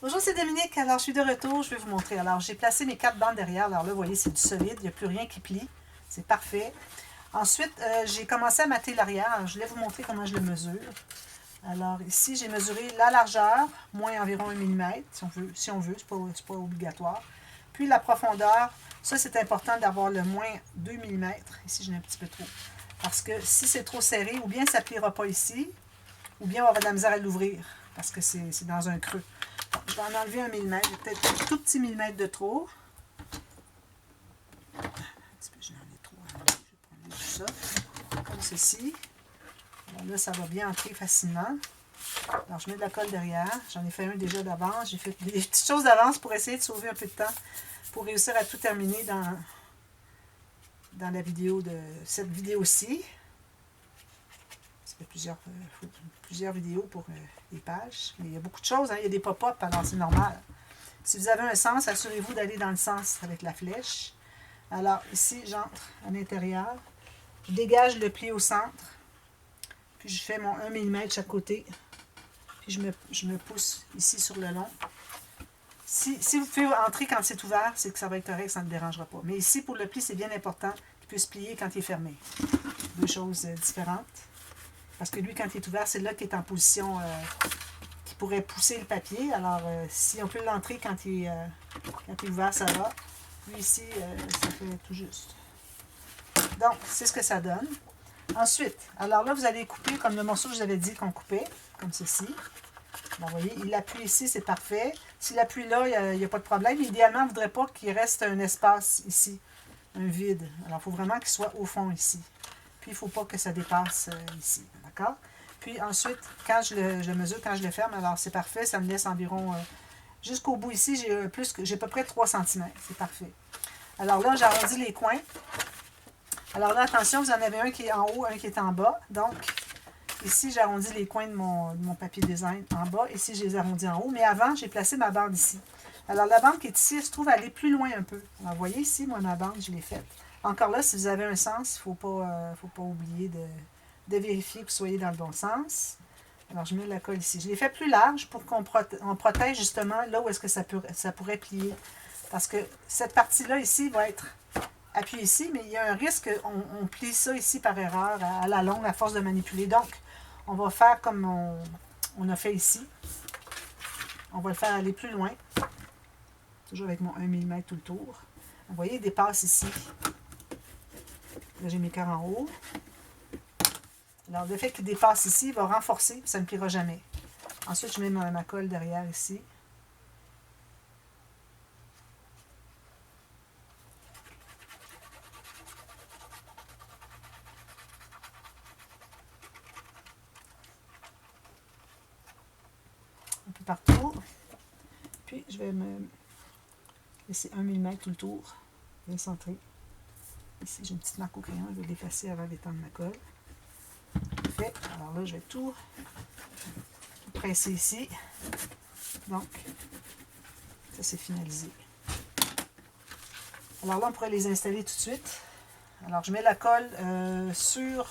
Bonjour, c'est Dominique. Alors, je suis de retour. Je vais vous montrer. Alors, j'ai placé mes 4 bandes derrière. Alors là, vous voyez, c'est du solide. Il n'y a plus rien qui plie. C'est parfait. Ensuite, j'ai commencé à mater l'arrière. Alors, je vais vous montrer comment je le mesure. Alors, ici, j'ai mesuré la largeur, moins environ 1 mm, si on veut. C'est pas obligatoire. Puis, la profondeur. Ça, c'est important d'avoir le moins 2 mm. Ici, j'en ai un petit peu trop. Parce que si c'est trop serré, ou bien ça ne pliera pas ici, ou bien on va avoir de la misère à l'ouvrir, parce que c'est dans un creux. Donc, je vais en enlever 1 mm, peut-être un tout petit millimètre de trop. Un petit peu, j'en ai trop. Je vais prendre tout ça, comme ceci. Alors là, ça va bien entrer facilement. Alors, je mets de la colle derrière. J'en ai fait un déjà d'avance. J'ai fait des petites choses d'avance pour essayer de sauver un peu de temps, pour réussir à tout terminer dans la vidéo de cette vidéo-ci. Ça fait plusieurs vidéos pour les pages. Mais il y a beaucoup de choses, hein. Il y a des pop-up, alors c'est normal. Si vous avez un sens, assurez-vous d'aller dans le sens avec la flèche. Alors ici, j'entre à l'intérieur. Je dégage le pli au centre. Puis je fais mon 1 mm de chaque côté. Puis je me pousse ici sur le long. Si vous pouvez entrer quand c'est ouvert, c'est que ça va être correct, ça ne dérangera pas. Mais ici, pour le pli, c'est bien important qu'il puisse plier quand il est fermé. Deux choses différentes. Parce que lui, quand il est ouvert, c'est là qu'il est en position qui pourrait pousser le papier. Alors, si on peut l'entrer quand il est ouvert, ça va. Lui, ici, ça fait tout juste. Donc, c'est ce que ça donne. Ensuite, alors là, vous allez couper comme le morceau que je vous avais dit qu'on coupait, comme ceci. Bon, vous voyez, il appuie ici, c'est parfait. S'il appuie là, il n'y a pas de problème. Idéalement, on ne voudrait pas qu'il reste un espace ici, un vide. Alors, il faut vraiment qu'il soit au fond ici. Puis, il ne faut pas que ça dépasse ici. D'accord? Puis ensuite, quand je le mesure, quand je le ferme, alors c'est parfait. Ça me laisse environ, jusqu'au bout ici, j'ai à peu près 3 cm. C'est parfait. Alors là, j'arrondis les coins. Alors là, attention, vous en avez un qui est en haut, un qui est en bas. Donc, ici, j'arrondis les coins de mon papier design en bas. Ici, je les arrondis en haut. Mais avant, j'ai placé ma bande ici. Alors, la bande qui est ici, elle se trouve aller plus loin un peu. Alors, vous voyez ici, moi, ma bande, je l'ai faite. Encore là, si vous avez un sens, il ne faut pas oublier de vérifier que vous soyez dans le bon sens. Alors, je mets la colle ici. Je l'ai fait plus large pour qu'on protège justement là où est-ce que ça pourrait plier. Parce que cette partie-là ici va être appuyée ici, mais il y a un risque qu'on plie ça ici par erreur à la longue à force de manipuler. Donc, on va faire comme on a fait ici. On va le faire aller plus loin. Toujours avec mon 1 mm tout le tour. Vous voyez, il dépasse ici. Là, j'ai mes cœurs en haut. Alors, le fait qu'il dépasse ici, il va renforcer, ça ne pliera jamais. Ensuite, je mets ma colle derrière ici. Un peu partout. Puis, je vais me laisser 1 mm tout le tour, bien centré. Ici, j'ai une petite marque au crayon, je vais l'effacer avant d'étendre ma colle. Parfait. Alors là, je vais tout presser ici. Donc, ça c'est finalisé. Alors là, on pourrait les installer tout de suite. Alors, je mets la colle sur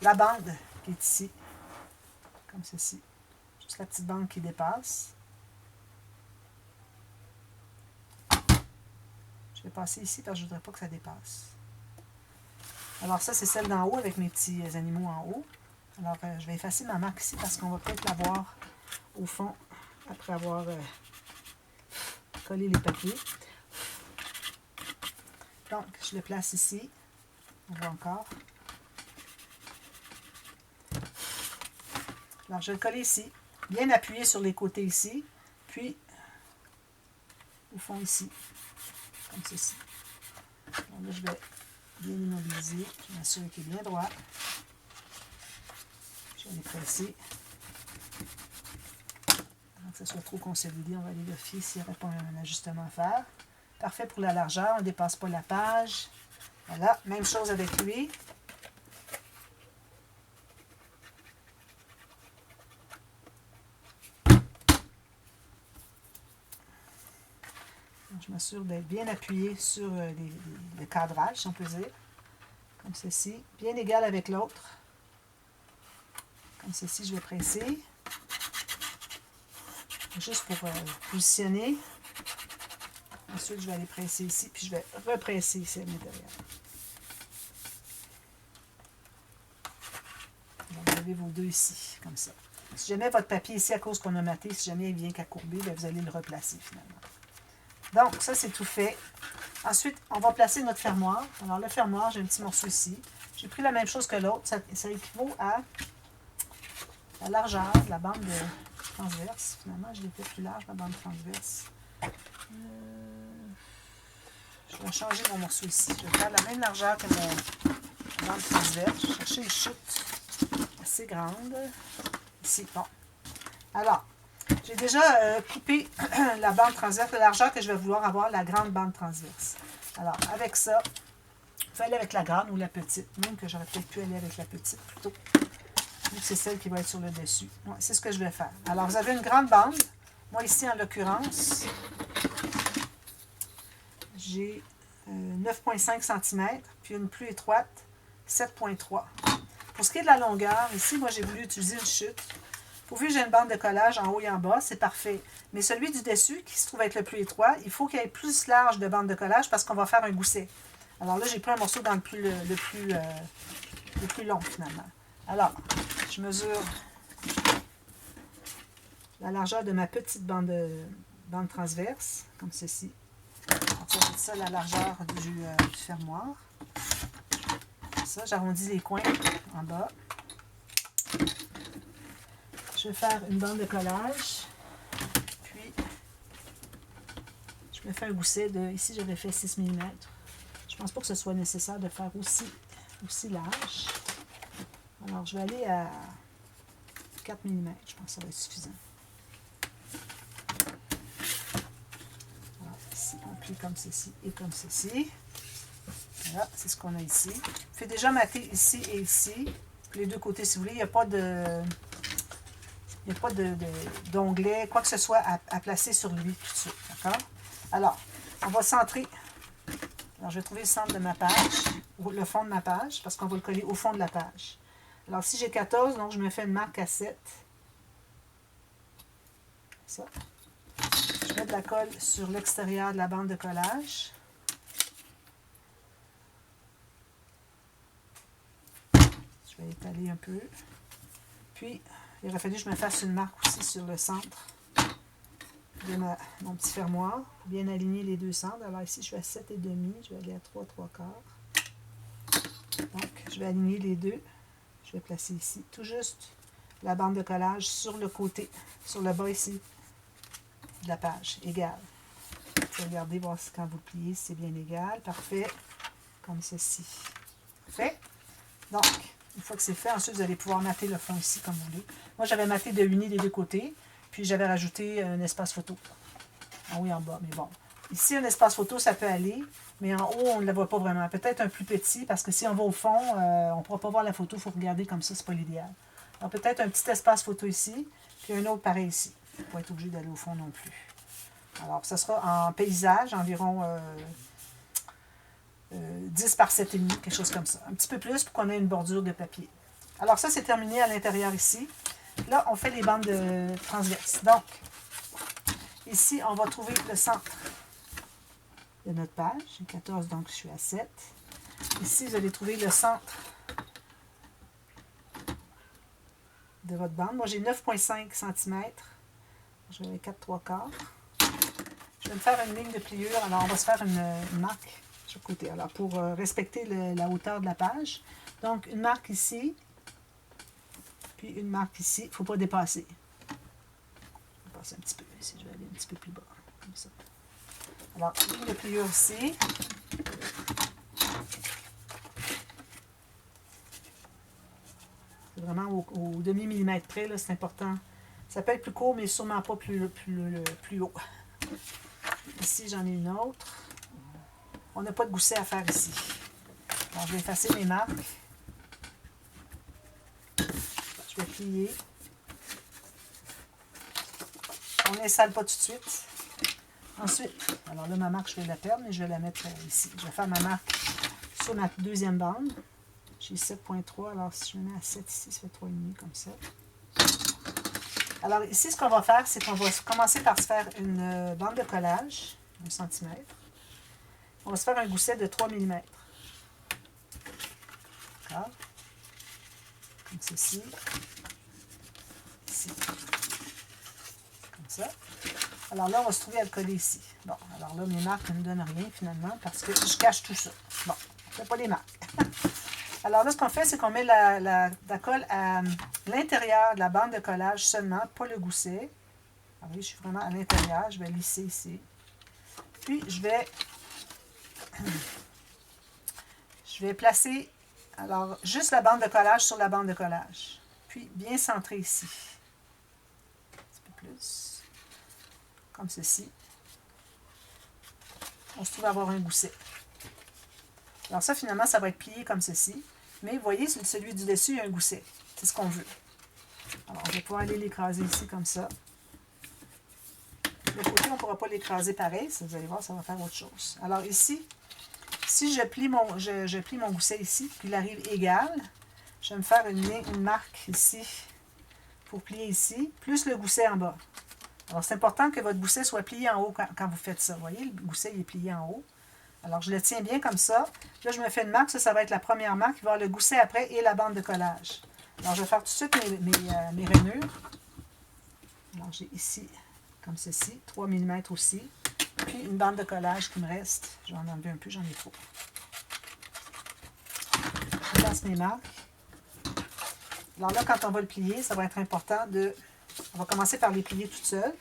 la bande qui est ici, comme ceci. Juste la petite bande qui dépasse. Je vais passer ici parce que je ne voudrais pas que ça dépasse. Alors ça, c'est celle d'en haut avec mes petits animaux en haut. Alors, je vais effacer ma marque ici parce qu'on va peut-être la voir au fond après avoir collé les papiers. Donc, je le place ici. On voit encore. Alors, je vais le coller ici. Bien appuyé sur les côtés ici. Puis, au fond ici. Comme ceci. Donc là, je vais bien immobiliser. Je m'assure qu'il est bien droit. Je vais les presser. Avant que ça soit trop consolidé, on va aller vérifier s'il n'y aurait pas un ajustement à faire. Parfait pour la largeur, on ne dépasse pas la page. Voilà, même chose avec lui. Je m'assure d'être bien appuyé sur le cadrage, si on peut dire. Comme ceci. Bien égal avec l'autre. Comme ceci, je vais presser. Juste pour positionner. Ensuite, je vais aller presser ici, puis je vais represser ici à l'intérieur. Donc, vous avez vos deux ici, comme ça. Si jamais votre papier ici, à cause qu'on a maté, si jamais il vient qu'à courber, bien, vous allez le replacer finalement. Donc, ça, c'est tout fait. Ensuite, on va placer notre fermoir. Alors, le fermoir, j'ai un petit morceau ici. J'ai pris la même chose que l'autre. Ça équivaut à la largeur de la bande transverse. Finalement, je l'ai fait plus large, ma bande transverse. Je vais changer mon morceau ici. Je vais faire la même largeur que ma bande transverse. Je vais chercher une chute assez grande. Ici, bon. Alors, j'ai déjà coupé la bande transverse, la largeur que je vais vouloir avoir, la grande bande transverse. Alors, avec ça, je vais aller avec la grande ou la petite. Même que j'aurais peut-être pu aller avec la petite plutôt. Vu que c'est celle qui va être sur le dessus. Ouais, c'est ce que je vais faire. Alors, vous avez une grande bande. Moi, ici, en l'occurrence, j'ai 9,5 cm, puis une plus étroite, 7,3. Pour ce qui est de la longueur, ici, moi, j'ai voulu utiliser une chute. Pourvu que j'ai une bande de collage en haut et en bas, c'est parfait. Mais celui du dessus, qui se trouve être le plus étroit, il faut qu'il y ait plus large de bande de collage parce qu'on va faire un gousset. Alors là, j'ai pris un morceau dans le plus long, finalement. Alors, je mesure la largeur de ma petite bande transverse, comme ceci. C'est ça la largeur du fermoir. Ça, j'arrondis les coins en bas. Je vais faire une bande de collage. Puis, je me fais un gousset de... Ici, j'avais fait 6 mm. Je ne pense pas que ce soit nécessaire de faire aussi large. Alors, je vais aller à 4 mm. Je pense que ça va être suffisant. Alors, ici, on plie comme ceci et comme ceci. Voilà, c'est ce qu'on a ici. Je fais déjà mater ici et ici. Les deux côtés, si vous voulez. Il n'y a pas de... Il n'y a pas d'onglet, quoi que ce soit à placer sur lui tout de suite. D'accord? Alors, on va centrer. Alors, je vais trouver le centre de ma page, ou le fond de ma page, parce qu'on va le coller au fond de la page. Alors, si j'ai 14, donc je me fais une marque à 7. Ça. Je mets de la colle sur l'extérieur de la bande de collage. Je vais étaler un peu. Puis, il aurait fallu que je me fasse une marque aussi sur le centre de mon petit fermoir pour bien aligner les deux centres. Alors ici, je suis à 7,5. Je vais aller à 3,75. Donc, je vais aligner les deux. Je vais placer ici tout juste la bande de collage sur le côté, sur le bas ici de la page, égal. Je vais regarder, voir si quand vous pliez, c'est bien égal. Parfait. Comme ceci. Fait. Donc, une fois que c'est fait, ensuite, vous allez pouvoir mater le fond ici, comme vous voulez. Moi, j'avais maté de uni des deux côtés, puis j'avais rajouté un espace photo. En haut et en bas, mais bon. Ici, un espace photo, ça peut aller, mais en haut, on ne la voit pas vraiment. Peut-être un plus petit, parce que si on va au fond, on ne pourra pas voir la photo, il faut regarder comme ça, c'est pas l'idéal. Alors, peut-être un petit espace photo ici, puis un autre pareil ici. On ne va pas être obligé d'aller au fond non plus. Alors, ça sera en paysage, environ 10 par 7,5, quelque chose comme ça. Un petit peu plus pour qu'on ait une bordure de papier. Alors ça, c'est terminé à l'intérieur ici. Là, on fait les bandes transverses. Donc, ici, on va trouver le centre de notre page. J'ai 14, donc je suis à 7. Ici, vous allez trouver le centre de votre bande. Moi, j'ai 9,5 cm. Je vais 4,75. Je vais me faire une ligne de pliure. Alors, on va se faire une marque sur le côté. Alors, pour respecter la hauteur de la page. Donc, une marque ici. Puis une marque ici. Il ne faut pas dépasser. Je vais passer un petit peu ici. Je vais aller un petit peu plus bas. Comme ça. Alors, ligne de pliure ici. C'est vraiment au demi-millimètre près. C'est important. Ça peut être plus court, mais sûrement pas plus haut. Ici, j'en ai une autre. On n'a pas de gousset à faire ici. Alors, je vais effacer mes marques. Je vais plier. On n'installe pas tout de suite. Ensuite, alors là, ma marque, je vais la perdre, mais je vais la mettre ici. Je vais faire ma marque sur ma deuxième bande. J'ai 7,3. Alors, si je me mets à 7 ici, ça fait 3,5 comme ça. Alors ici, ce qu'on va faire, c'est qu'on va commencer par se faire une bande de collage, 1 cm. On va se faire un gousset de 3 mm. D'accord? Comme ceci. Ici. Comme ça. Alors là, on va se trouver à le coller ici. Bon, alors là, mes marques ne me donnent rien finalement parce que je cache tout ça. Bon, on ne fait pas les marques. Alors là, ce qu'on fait, c'est qu'on met la colle à l'intérieur de la bande de collage seulement, pas le gousset. Ah oui, je suis vraiment à l'intérieur. Je vais lisser ici. Puis, je vais placer, alors, juste la bande de collage sur la bande de collage. Puis, bien centré ici. Un petit peu plus. Comme ceci. On se trouve à avoir un gousset. Alors ça, finalement, ça va être plié comme ceci. Mais vous voyez, celui du dessus, il y a un gousset. C'est ce qu'on veut. Alors, on va pouvoir aller l'écraser ici comme ça. Le côté, on ne pourra pas l'écraser pareil. Vous allez voir, ça va faire autre chose. Alors ici, si je plie mon gousset ici, puis il arrive égal, je vais me faire une marque ici pour plier ici, plus le gousset en bas. Alors, c'est important que votre gousset soit plié en haut quand vous faites ça. Vous voyez, le gousset il est plié en haut. Alors, je le tiens bien comme ça. Là, je me fais une marque. Ça va être la première marque. Il va y avoir le gousset après et la bande de collage. Alors, je vais faire tout de suite mes rainures. Alors, j'ai ici, comme ceci, 3 mm aussi. Puis, une bande de collage qui me reste. Je vais en enlever un peu, j'en ai trop. Je place mes marques. Alors là, quand on va le plier, ça va être important de... On va commencer par les plier toutes seules.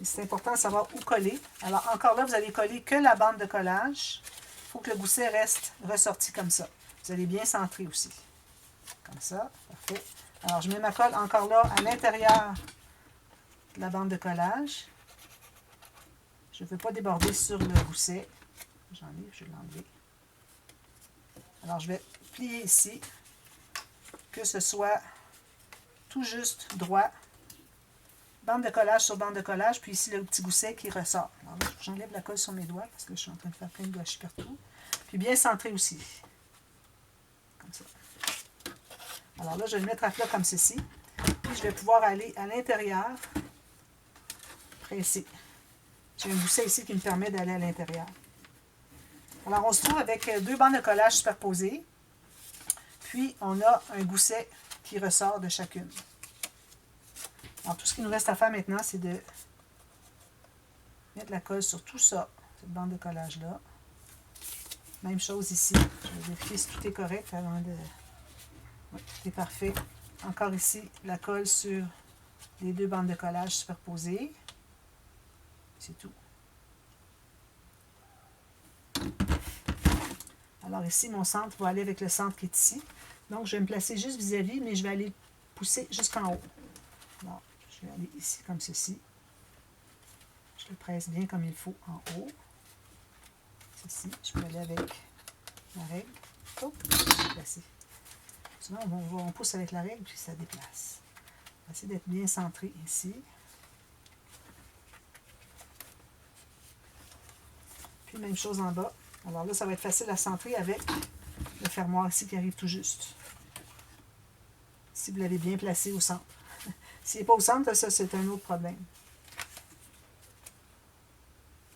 C'est important de savoir où coller. Alors, encore là, vous allez coller que la bande de collage. Il faut que le gousset reste ressorti comme ça. Vous allez bien centrer aussi. Comme ça, parfait. Alors, je mets ma colle encore là à l'intérieur de la bande de collage. Je ne veux pas déborder sur le gousset. J'enlève, je vais l'enlever. Alors, je vais plier ici. Que ce soit tout juste droit. Bande de collage sur bande de collage, puis ici le petit gousset qui ressort. Alors là, j'enlève la colle sur mes doigts parce que je suis en train de faire plein de gâchis partout. Puis bien centré aussi. Comme ça. Alors là, je vais le mettre à plat comme ceci. Puis je vais pouvoir aller à l'intérieur, presser. J'ai un gousset ici qui me permet d'aller à l'intérieur. Alors on se trouve avec 2 bandes de collage superposées. Puis on a un gousset qui ressort de chacune. Alors, tout ce qu'il nous reste à faire maintenant, c'est de mettre la colle sur tout ça, cette bande de collage-là. Même chose ici. Je vais vérifier si tout est correct avant de... Oui, tout est parfait. Encore ici, la colle sur les 2 bandes de collage superposées. C'est tout. Alors ici, mon centre va aller avec le centre qui est ici. Donc, je vais me placer juste vis-à-vis, mais je vais aller pousser jusqu'en haut. Alors, je vais aller ici comme ceci. Je le presse bien comme il faut en haut. Ceci, je peux aller avec la règle. Oh, je vais placer. Souvent, on pousse avec la règle, puis ça déplace. On va essayer d'être bien centré ici. Puis, même chose en bas. Alors là, ça va être facile à centrer avec le fermoir ici qui arrive tout juste. Si vous l'avez bien placé au centre. S'il n'est pas au centre, ça, c'est un autre problème.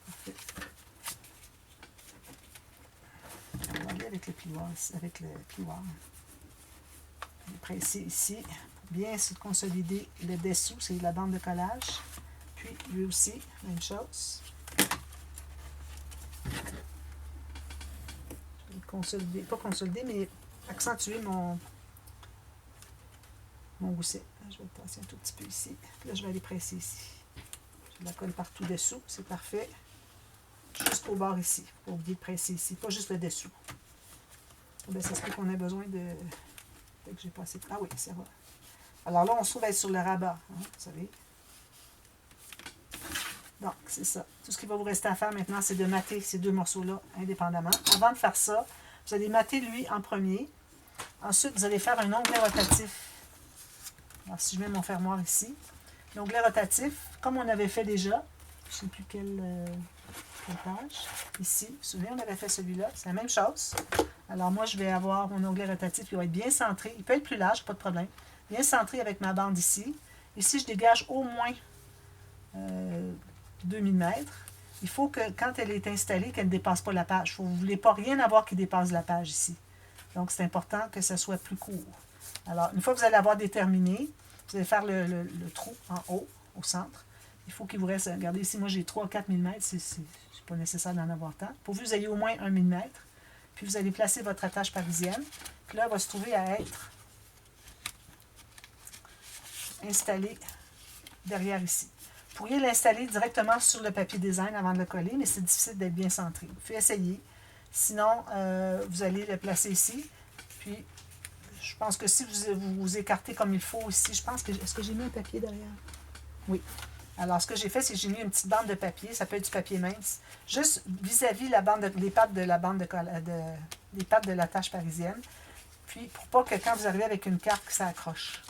Parfait. On va aller avec le plioir. On va presser ici pour bien se consolider le dessous, c'est la bande de collage. Puis lui aussi, même chose. Je vais consolider, pas consolider, mais accentuer mon gousset. Je vais le tasser un tout petit peu ici. Puis là, je vais aller presser ici. Je la colle partout dessous, c'est parfait. Juste au bord ici. Pas oublier de presser ici, pas juste le dessous. Bien, ça se peut qu'on ait besoin de... Peut-être que j'ai pas assez... Ah oui, ça va. Alors là, on se trouve à être sur le rabat, hein, vous savez. Donc, c'est ça. Tout ce qu'il va vous rester à faire maintenant, c'est de mater ces 2 morceaux-là indépendamment. Avant de faire ça, vous allez mater lui en premier. Ensuite, vous allez faire un onglet rotatif. Alors, si je mets mon fermoir ici, l'onglet rotatif, comme on avait fait déjà, je ne sais plus quelle page, ici, vous vous souvenez, on avait fait celui-là, c'est la même chose. Alors moi, je vais avoir mon onglet rotatif qui va être bien centré, il peut être plus large, pas de problème, bien centré avec ma bande ici. Ici, je dégage au moins 2 mm. Il faut que, quand elle est installée, qu'elle ne dépasse pas la page. Vous ne voulez pas rien avoir qui dépasse la page ici. Donc, c'est important que ce soit plus court. Alors, une fois que vous allez avoir déterminé, vous allez faire le trou en haut, au centre. Il faut qu'il vous reste, regardez ici, moi j'ai 3 à 4 mm, c'est pas nécessaire d'en avoir tant. Pourvu que vous ayez au moins 1 mm. Puis vous allez placer votre attache parisienne. Puis là, elle va se trouver à être installée derrière ici. Vous pourriez l'installer directement sur le papier design avant de le coller, mais c'est difficile d'être bien centré. Vous pouvez essayer. Sinon, vous allez le placer ici. Puis, je pense que si vous écartez comme il faut ici, je pense que... Est-ce que j'ai mis un papier derrière? Oui. Alors, ce que j'ai fait, c'est que j'ai mis une petite bande de papier. Ça peut être du papier mince. Juste vis-à-vis les pattes de la bande les pattes de la tâche parisienne. Puis, pour pas que quand vous arrivez avec une carte, que ça accroche.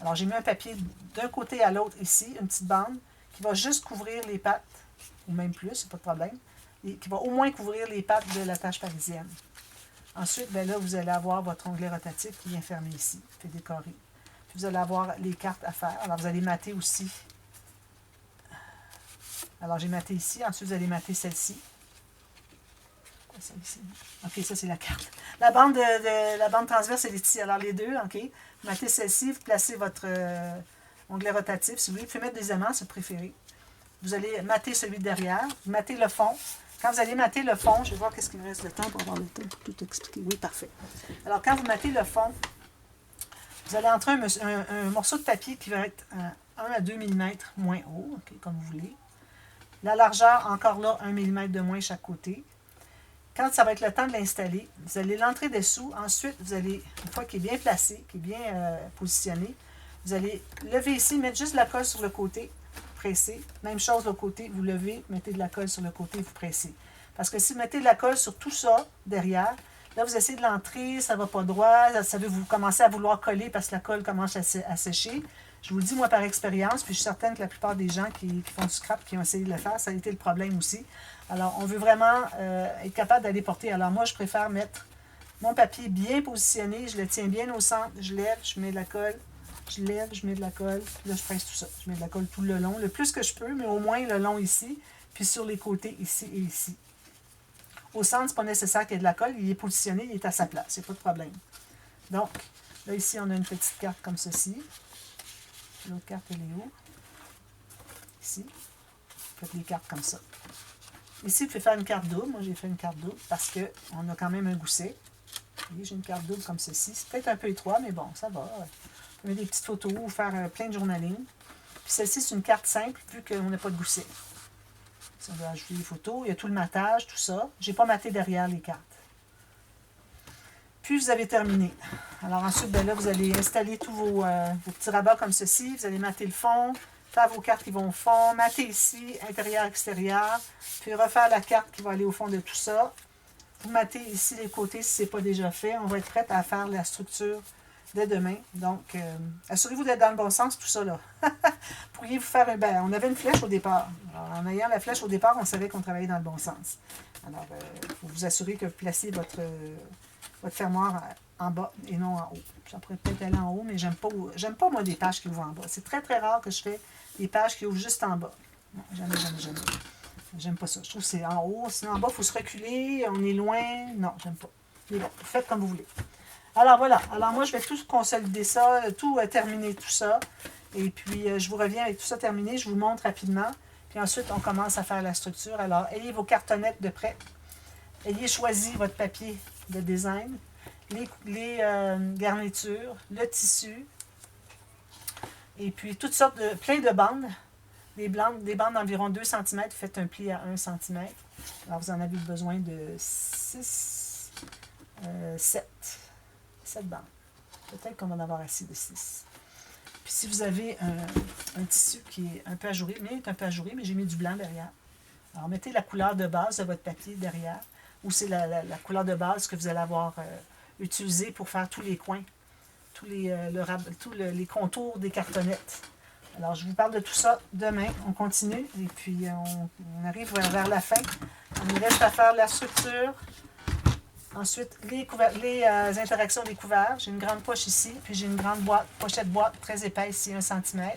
Alors, j'ai mis un papier d'un côté à l'autre ici, une petite bande qui va juste couvrir les pattes, ou même plus, c'est pas de problème, et qui va au moins couvrir les pattes de la tâche parisienne. Ensuite, bien là, vous allez avoir votre onglet rotatif qui vient fermer ici, fait décorer. Puis vous allez avoir les cartes à faire. Alors, vous allez mater aussi. Alors, j'ai maté ici. Ensuite, vous allez mater celle-ci. Quoi ça ici? OK, ça, c'est la carte. La bande transverse, elle est ici. Alors, les deux, OK. Vous matez celle-ci, vous placez votre onglet rotatif. Si vous voulez, vous pouvez mettre des aimants, si vous préférez. Vous allez mater celui de derrière. Vous matez le fond. Quand vous allez mater le fond, je vais voir qu'est-ce qu'il me reste de temps pour avoir le temps pour tout expliquer. Oui, parfait. Alors, quand vous matez le fond, vous allez entrer un morceau de papier qui va être 1 à 2 mm moins haut, okay, comme vous voulez. La largeur, encore là, 1 mm de moins chaque côté. Quand ça va être le temps de l'installer, vous allez l'entrer dessous. Ensuite, vous allez, une fois qu'il est bien placé, qu'il est bien positionné, vous allez lever ici, mettre juste de la colle sur le côté, presser. Même chose de l'autre côté, vous levez, mettez de la colle sur le côté et vous pressez. Parce que si vous mettez de la colle sur tout ça, derrière, là, vous essayez de l'entrer, ça ne va pas droit, ça veut vous commencer à vouloir coller parce que la colle commence à sécher. Je vous le dis, moi, par expérience, puis je suis certaine que la plupart des gens qui font du scrap, qui ont essayé de le faire, ça a été le problème aussi. Alors, on veut vraiment être capable d'aller porter. Alors, moi, je préfère mettre mon papier bien positionné, je le tiens bien au centre, je lève, je mets de la colle, je lève, je mets de la colle, puis là, je presse tout ça. Je mets de la colle tout le long, le plus que je peux, mais au moins le long ici, puis sur les côtés, ici et ici. Au centre, ce n'est pas nécessaire qu'il y ait de la colle, il est positionné, il est à sa place, il n'y a pas de problème. Donc, là, ici, on a une petite carte comme ceci. L'autre carte, elle est où? Ici. Faites les cartes comme ça. Ici, vous pouvez faire une carte double. Moi, j'ai fait une carte double parce qu'on a quand même un gousset. J'ai une carte double comme ceci. C'est peut-être un peu étroit, mais bon, ça va. Vous pouvez mettre des petites photos ou faire plein de journaling. Puis celle-ci, c'est une carte simple, vu qu'on n'a pas de gousset. Si on veut ajouter des photos, il y a tout le matage, tout ça. Je n'ai pas maté derrière les cartes. Puis, vous avez terminé. Alors ensuite, ben là, vous allez installer tous vos petits rabats comme ceci. Vous allez mater le fond, faire vos cartes qui vont au fond, mater ici, intérieur, extérieur, puis refaire la carte qui va aller au fond de tout ça. Vous matez ici les côtés si ce n'est pas déjà fait. On va être prête à faire la structure dès demain. Donc, assurez-vous d'être dans le bon sens, tout ça là. Pourriez-vous faire un... Ben, on avait une flèche au départ. Alors, en ayant la flèche au départ, on savait qu'on travaillait dans le bon sens. Alors, il faut vous assurer que vous placez votre fermoir en bas et non en haut. Ça pourrait peut-être aller en haut, mais j'aime pas moi des pages qui ouvrent en bas. C'est très très rare que je fais des pages qui ouvrent juste en bas. Non, jamais, jamais, jamais. J'aime pas ça. Je trouve que c'est en haut. Sinon en bas, il faut se reculer. On est loin. Non, j'aime pas. Mais bon, faites comme vous voulez. Alors voilà. Alors moi, je vais tout consolider ça, tout terminer tout ça. Et puis, je vous reviens avec tout ça terminé. Je vous montre rapidement. Puis ensuite, on commence à faire la structure. Alors, ayez vos cartonnettes de prêt. Ayez choisi votre papier de design, les garnitures, le tissu, et puis toutes sortes de, plein de bandes, des bandes d'environ 2 cm, faites un pli à 1 cm. Alors vous en avez besoin de 7 bandes. Peut-être qu'on va en avoir assez de 6. Puis si vous avez un tissu qui est un peu ajouré, mais j'ai mis du blanc derrière. Alors mettez la couleur de base de votre papier derrière, ou c'est la couleur de base que vous allez avoir utilisée pour faire tous les coins, tous les contours des cartonnettes. Alors, je vous parle de tout ça demain. On continue et puis on arrive vers la fin. On nous reste à faire la structure. Ensuite, les interactions des couverts. J'ai une grande poche ici, puis j'ai une grande pochette boîte très épaisse ici, 1 cm.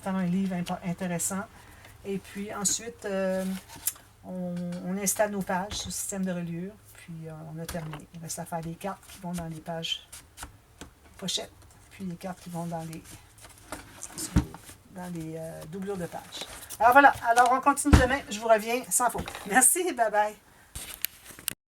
certainement un livre intéressant. Et puis ensuite, on installe nos pages sous système de reliure. Puis on a terminé. Il reste à faire des cartes qui vont dans les pages pochettes. Puis les cartes qui vont dans les doublures de pages. Alors voilà, alors on continue demain. Je vous reviens sans faute. Merci, bye bye.